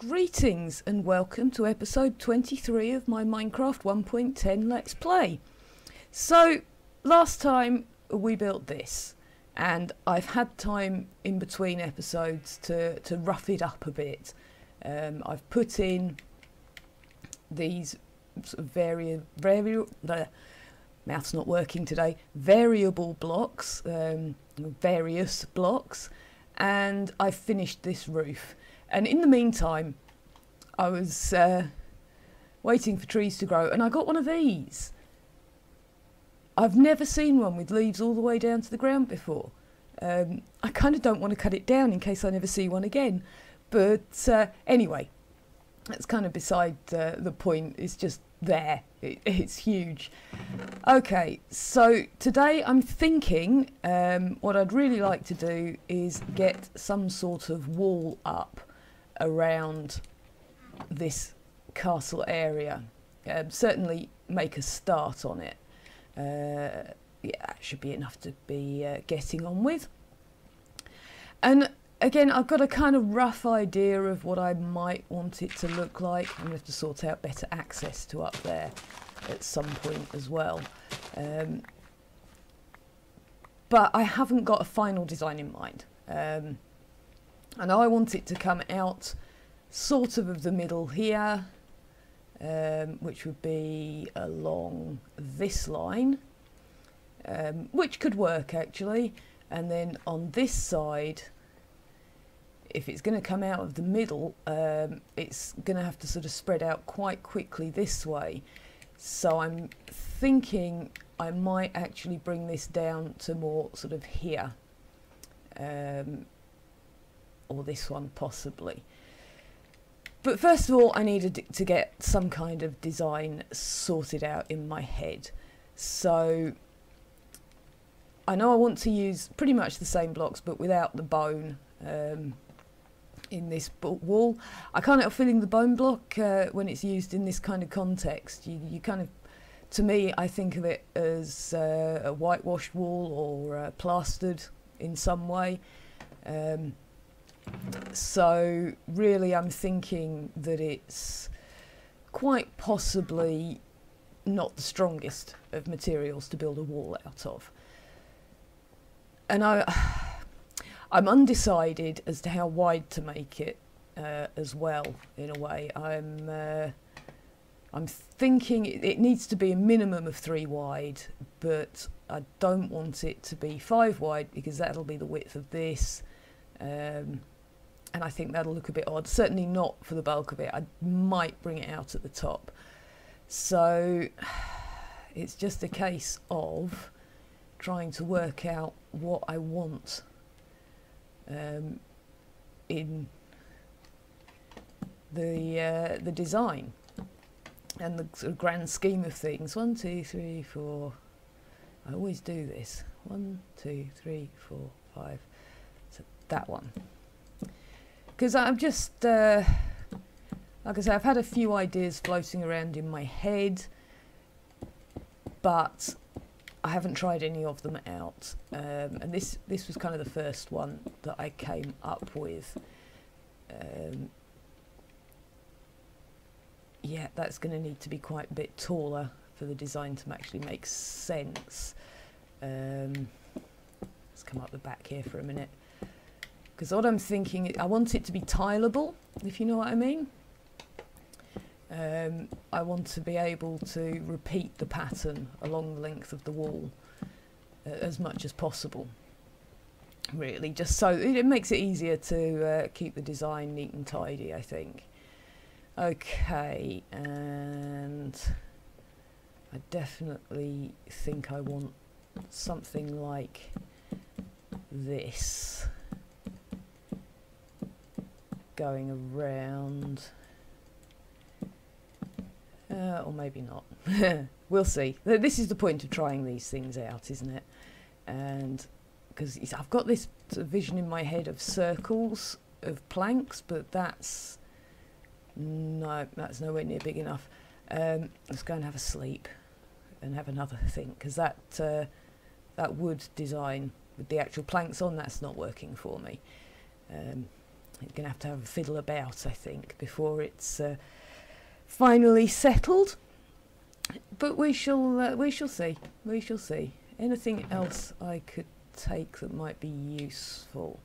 Greetings and welcome to episode 23 of my Minecraft 1.10 Let's Play. So, last time we built this, and I've had time in between episodes to rough it up a bit. I've put in these sort of mouth's not working today, variable blocks, various blocks, and I've finished this roof. And in the meantime, I was waiting for trees to grow, and I got one of these. I've never seen one with leaves all the way down to the ground before. I kind of don't want to cut it down in case I never see one again. But anyway, that's kind of beside the point. It's just there. It's huge. Okay, so today I'm thinking what I'd really like to do is get some sort of wall up around this castle area. Certainly make a start on it. Yeah, that should be enough to be getting on with. And again, I've got a kind of rough idea of what I might want it to look like. I'm going to have to sort out better access to up there at some point as well. But I haven't got a final design in mind. I know I want it to come out sort of the middle here, which would be along this line, which could work actually. And then on this side, if it's going to come out of the middle, it's going to have to sort of spread out quite quickly this way. So I'm thinking I might actually bring this down to more sort of here, or this one possibly. But first of all, I needed to get some kind of design sorted out in my head. So I know I want to use pretty much the same blocks but without the bone in this wall. I can't help feeling the bone block when it's used in this kind of context. You kind of, to me, I think of it as a whitewashed wall or plastered in some way. So really I'm thinking that it's quite possibly not the strongest of materials to build a wall out of. And I'm undecided as to how wide to make it as well, in a way. I'm thinking it needs to be a minimum of 3 wide, but I don't want it to be 5 wide because that'll be the width of this. And I think that'll look a bit odd, certainly not for the bulk of it. I might bring it out at the top. So it's just a case of trying to work out what I want in the design and the sort of grand scheme of things. 1, 2, 3, 4. I always do this. 1, 2, 3, 4, 5. So that one. Because I'm just, like I say, I've had a few ideas floating around in my head, but I haven't tried any of them out. And this was kind of the first one that I came up with. Yeah, that's going to need to be quite a bit taller for the design to actually make sense. Let's come up the back here for a minute. Because what I'm thinking, I want it to be tileable, if you know what I mean. I want to be able to repeat the pattern along the length of the wall as much as possible. Really, just so it makes it easier to keep the design neat and tidy, I think. Okay, and I definitely think I want something like this going around, or maybe not. We'll see. This is the point of trying these things out, isn't it? And because I've got this sort of vision in my head of circles of planks, but that's nowhere near big enough. Let's go and have a sleep and have another think, because that wood design with the actual planks on, that's not working for me. You're going to have a fiddle about, I think, before it's finally settled. But we shall see. We shall see. Anything else I could take that might be useful?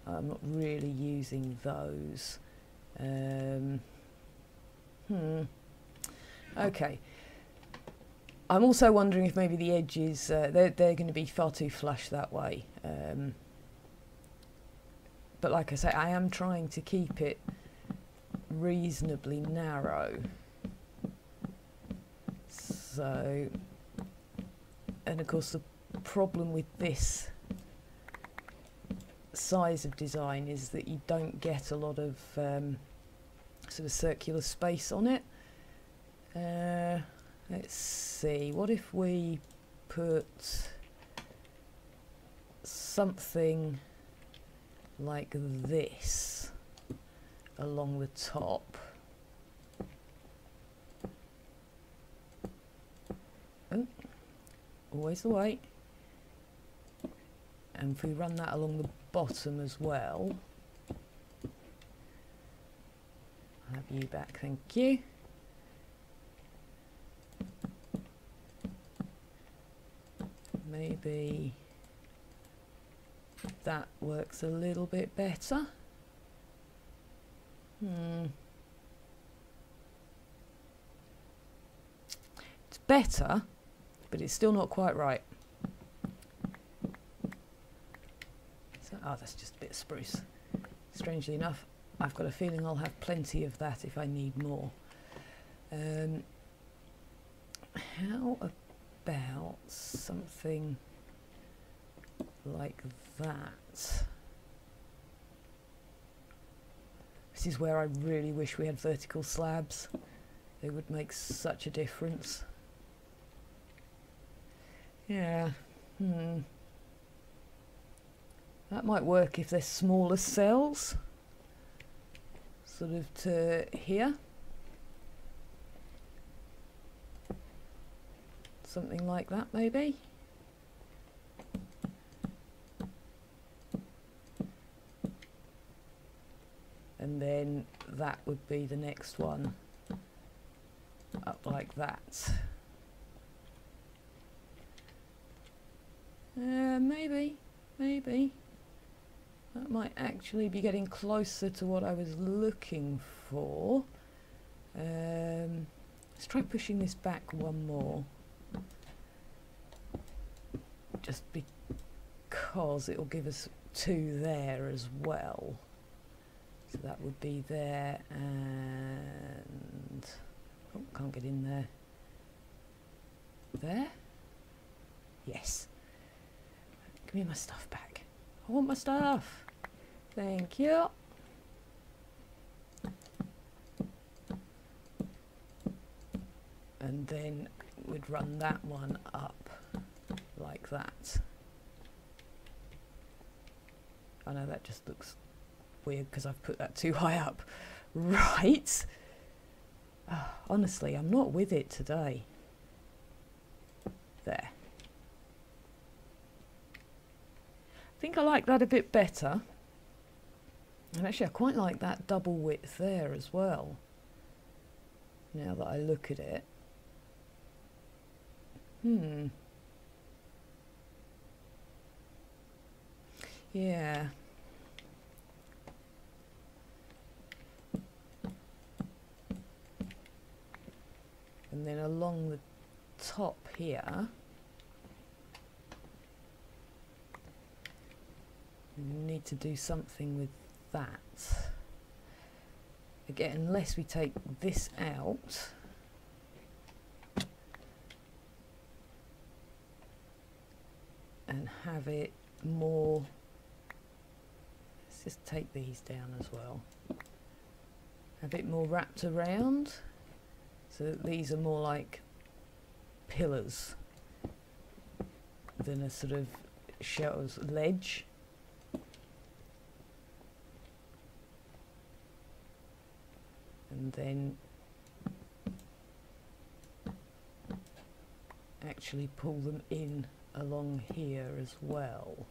I'm not really using those. Okay. I'm also wondering if maybe the edges, they're going to be far too flush that way. But like I say, I am trying to keep it reasonably narrow. So, and of course the problem with this size of design is that you don't get a lot of sort of circular space on it. Let's see, what if we put something like this along the top? Oh, always the way. And if we run that along the bottom as well. I'll have you back, thank you. Maybe that works a little bit better. It's better, but it's still not quite right. So, oh, that's just a bit of spruce. Strangely enough, I've got a feeling I'll have plenty of that if I need more. How about something like that? This is where I really wish we had vertical slabs. They would make such a difference. Yeah, that might work if they're smaller cells, sort of to here. Something like that, maybe. And then that would be the next one, up like that. Maybe. That might actually be getting closer to what I was looking for. Let's try pushing this back one more. Just because it will give us two there as well. So that would be there, and oh, can't get in there. There? Yes. Give me my stuff back. I want my stuff. Thank you. And then we'd run that one up like that. I know that just looks weird because I've put that too high up. Right. Honestly, I'm not with it today. There. I think I like that a bit better. And actually I quite like that double width there as well. Now that I look at it. Yeah. And then along the top here, we need to do something with that. Again, unless we take this out. And have it more, let's just take these down as well. A bit more wrapped around, so that these are more like pillars than a sort of shelves ledge. And then actually pull them in along here as well.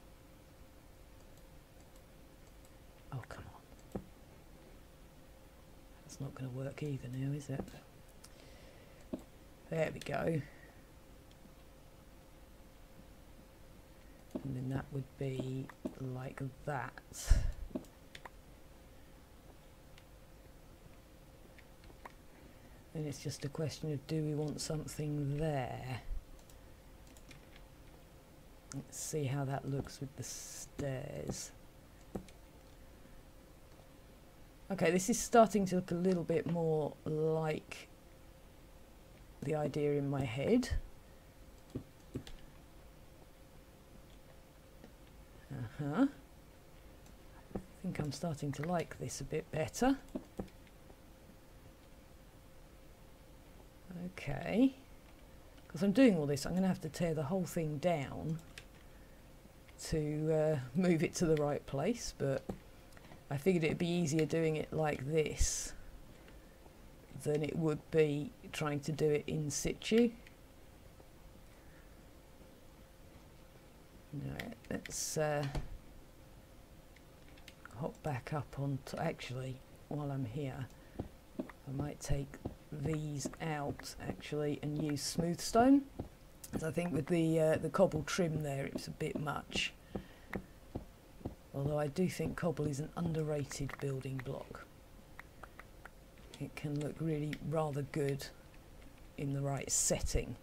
Oh, come on. That's not going to work either now, is it? There we go. And then that would be like that. And it's just a question of, do we want something there? Let's see how that looks with the stairs. Okay, this is starting to look a little bit more like the idea in my head. I think I'm starting to like this a bit better. Okay, because I'm doing all this, I'm going to have to tear the whole thing down to move it to the right place, but I figured it'd be easier doing it like this than it would be trying to do it in situ. Right, let's hop back up on actually, while I'm here, I might take these out actually and use smooth stone, because I think with the cobble trim there it's a bit much. Although I do think cobble is an underrated building block. It can look really rather good in the right setting.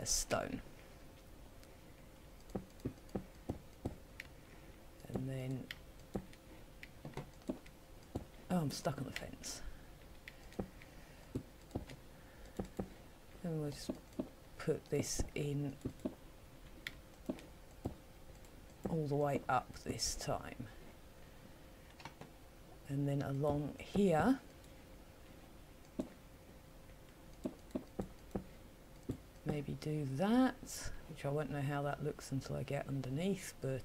Stone. And then, oh, I'm stuck on the fence. And we'll just put this in all the way up this time. And then along here, maybe do that, which I won't know how that looks until I get underneath, but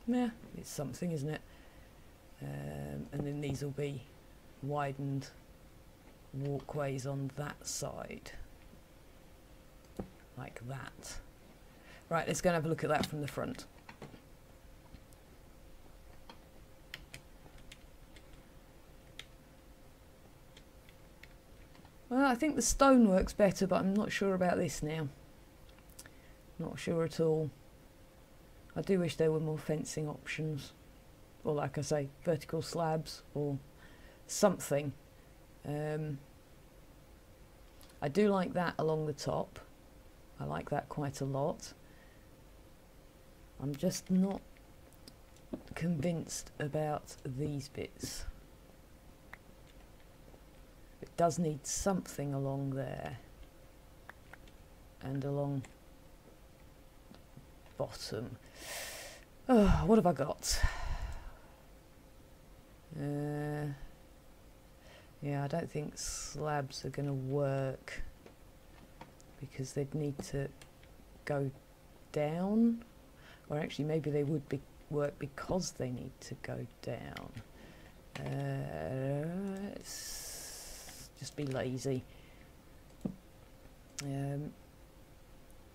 yeah, it's something, isn't it? And then these will be widened walkways on that side, like that. Right, let's go and have a look at that from the front. Well, I think the stone works better, but I'm not sure about this now. Not sure at all. I do wish there were more fencing options, or like I say, vertical slabs or something. I do like that along the top. I like that quite a lot. I'm just not convinced about these bits. It does need something along there and along the bottom. Oh, what have I got? Yeah, I don't think slabs are going to work because they'd need to go down, or actually maybe they would work because they need to go down. Let's just be lazy.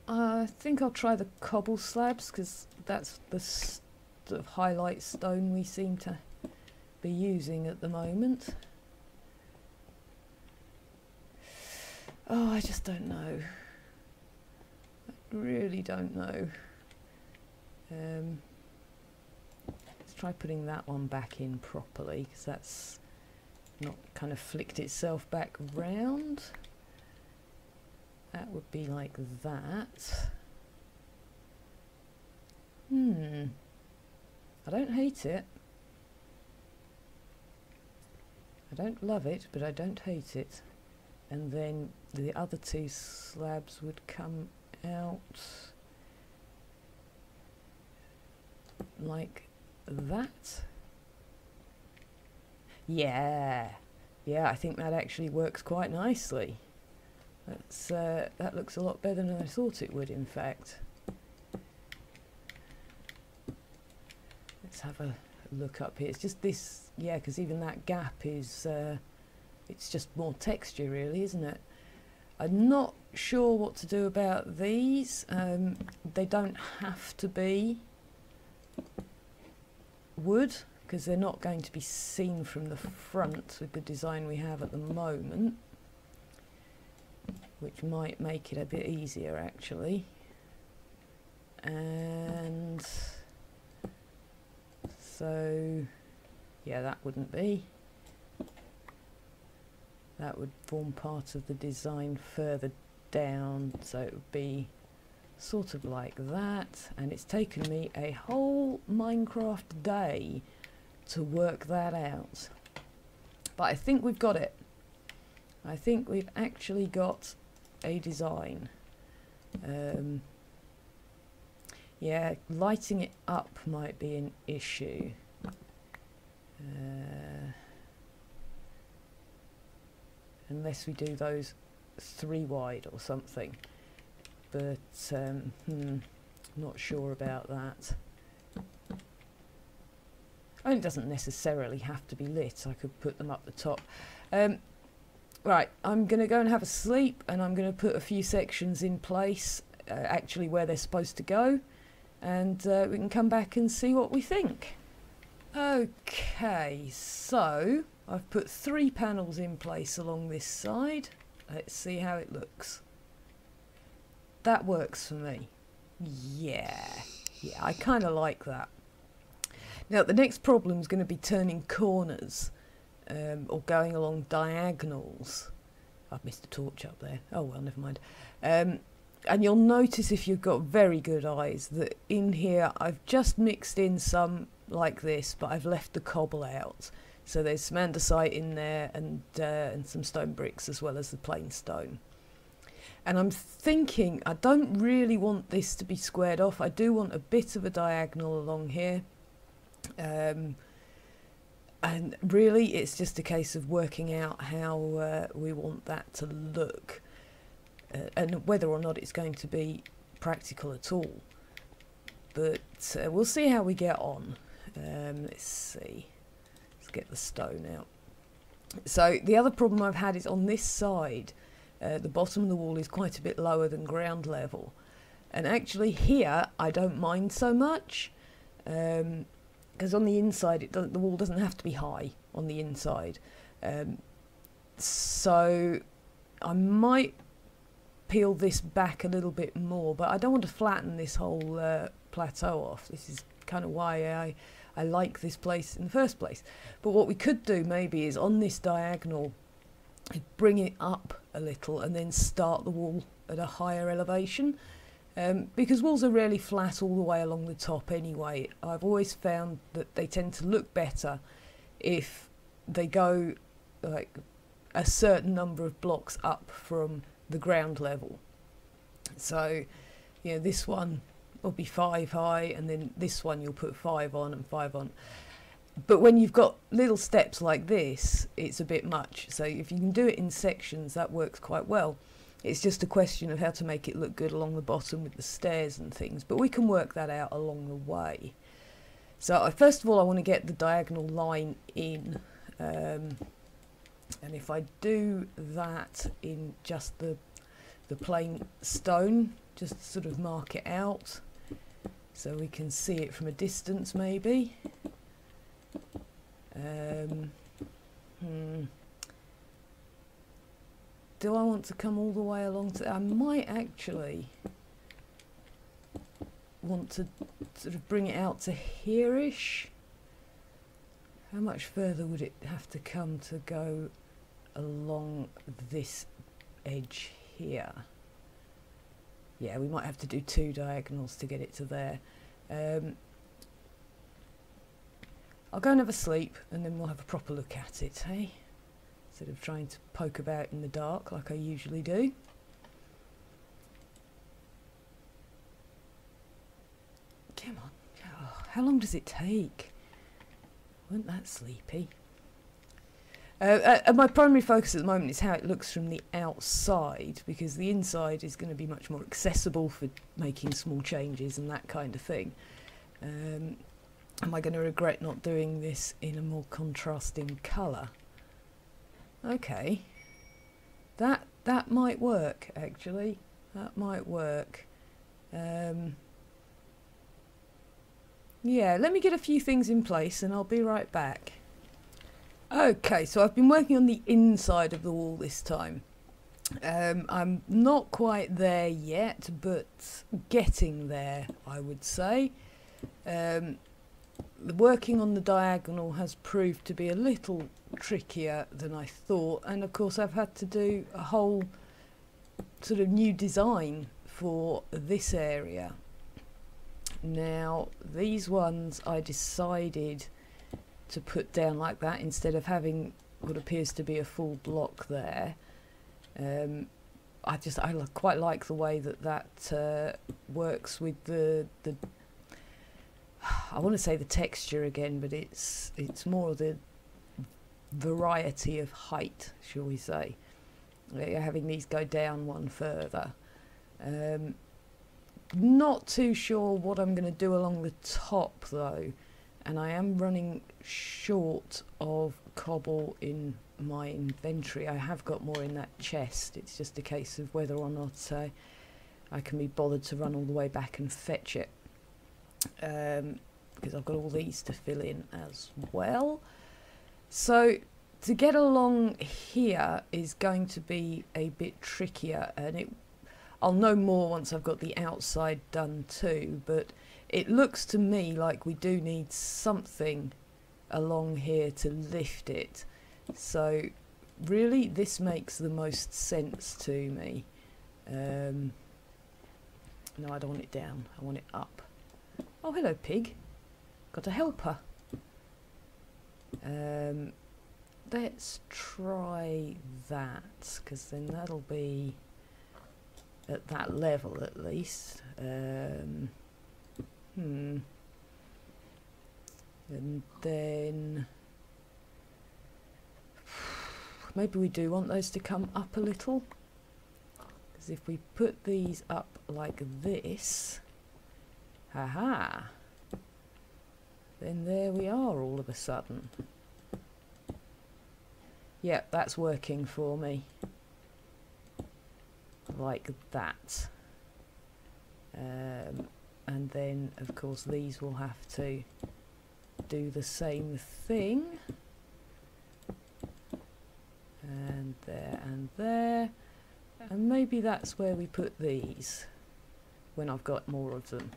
I think I'll try the cobble slabs because that's the sort of highlight stone we seem to be using at the moment. Oh, I just don't know. I really don't know. Let's try putting that one back in properly, because that's not kind of flicked itself back round. That would be like that. I don't hate it. I don't love it, but I don't hate it. And then the other two slabs would come out like that. Yeah, I think that actually works quite nicely. That's that looks a lot better than I thought it would, in fact. Let's have a look up here. It's just this, yeah, because even that gap is it's just more texture really, isn't it? I'm not sure what to do about these. They don't have to be wood, because they're not going to be seen from the front with the design we have at the moment, which might make it a bit easier actually. And so yeah, that wouldn't be. That would form part of the design further down, so it would be sort of like that. And it's taken me a whole Minecraft day to work that out. But I think we've got it. I think we've actually got a design. Yeah, lighting it up might be an issue. Unless we do those 3 wide or something. But not sure about that. And it doesn't necessarily have to be lit. I could put them up the top. Right, I'm going to go and have a sleep, and I'm going to put a few sections in place, actually where they're supposed to go, and we can come back and see what we think. Okay, so I've put 3 panels in place along this side. Let's see how it looks. That works for me. Yeah, I kind of like that. Now the next problem is going to be turning corners, or going along diagonals. I've missed a torch up there. Oh well, never mind. And you'll notice, if you've got very good eyes, that in here I've just mixed in some like this, but I've left the cobble out. So there's some andesite in there, and some stone bricks as well as the plain stone. And I'm thinking I don't really want this to be squared off. I do want a bit of a diagonal along here. And really it's just a case of working out how we want that to look, and whether or not it's going to be practical at all. But we'll see how we get on. Let's see. Let's get the stone out. So the other problem I've had is on this side. The bottom of the wall is quite a bit lower than ground level, and actually here I don't mind so much, because on the inside the wall doesn't have to be high on the inside. So I might peel this back a little bit more, but I don't want to flatten this whole plateau off. This is kind of why I like this place in the first place. But what we could do maybe is on this diagonal bring it up a little and then start the wall at a higher elevation, because walls are really flat all the way along the top anyway. I've always found that they tend to look better if they go like a certain number of blocks up from the ground level. So you know, this one will be 5 high, and then this one you'll put 5 on and 5 on. But when you've got little steps like this, it's a bit much. So if you can do it in sections, that works quite well. It's just a question of how to make it look good along the bottom with the stairs and things. But we can work that out along the way. So first of all, I want to get the diagonal line in. And if I do that in just the plain stone, just sort of mark it out so we can see it from a distance maybe. Do I want to come all the way along to... I might actually want to sort of bring it out to here-ish. How much further would it have to come to go along this edge here? Yeah, we might have to do 2 diagonals to get it to there. I'll go and have a sleep, and then we'll have a proper look at it, hey? Instead of trying to poke about in the dark like I usually do. Come on. Oh, how long does it take? Wasn't that sleepy? My primary focus at the moment is how it looks from the outside, because the inside is going to be much more accessible for making small changes and that kind of thing. Am I going to regret not doing this in a more contrasting colour? Okay, that might work actually. That might work. Yeah, let me get a few things in place and I'll be right back. Okay, so I've been working on the inside of the wall this time. I'm not quite there yet, but getting there, I would say. Working on the diagonal has proved to be a little trickier than I thought, and of course I've had to do a whole sort of new design for this area. Now these ones I decided to put down like that instead of having what appears to be a full block there. I quite like the way that works with the I want to say the texture again, but it's more the variety of height, shall we say. Having these go down one further. Not too sure what I'm going to do along the top though, and I am running short of cobble in my inventory. I have got more in that chest. It's just a case of whether or not I can be bothered to run all the way back and fetch it, because I've got all these to fill in as well. So to get along here is going to be a bit trickier, and I'll know more once I've got the outside done too, but it looks to me like we do need something along here to lift it. So really this makes the most sense to me. No, I don't want it down, I want it up. Oh, hello pig, got a helper. Let's try that, because then that'll be at that level at least. And then maybe we do want those to come up a little, because if we put these up like this, haha, then there we are all of a sudden. Yep, that's working for me. Like that. And then of course these will have to do the same thing. And there and there. And maybe that's where we put these when I've got more of them.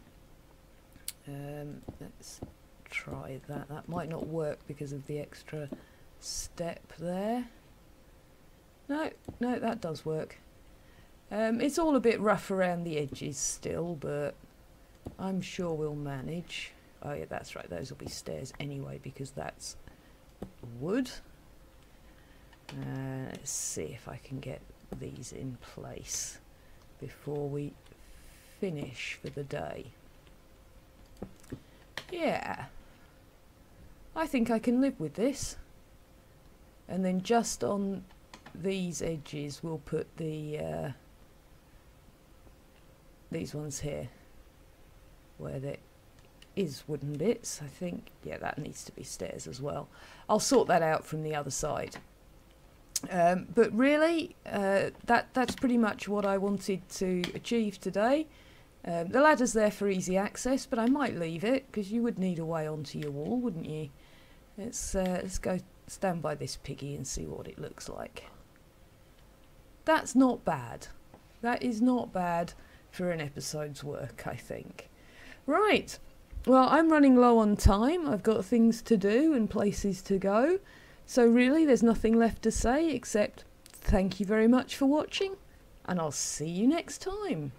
Let's try that. That might not work because of the extra step there. No, that does work. It's all a bit rough around the edges still, but I'm sure we'll manage. Oh yeah, that's right, those will be stairs anyway because that's wood. Let's see if I can get these in place before we finish for the day. Yeah, I think I can live with this. And then just on these edges we'll put the these ones here where there is wooden bits. I think, yeah, that needs to be stairs as well. I'll sort that out from the other side. But really, that's pretty much what I wanted to achieve today. The ladder's there for easy access, but I might leave it because you would need a way onto your wall, wouldn't you? Let's go stand by this piggy and see what it looks like. That's not bad. That is not bad for an episode's work, I think. Right, well, I'm running low on time. I've got things to do and places to go. So really, there's nothing left to say except thank you very much for watching, and I'll see you next time.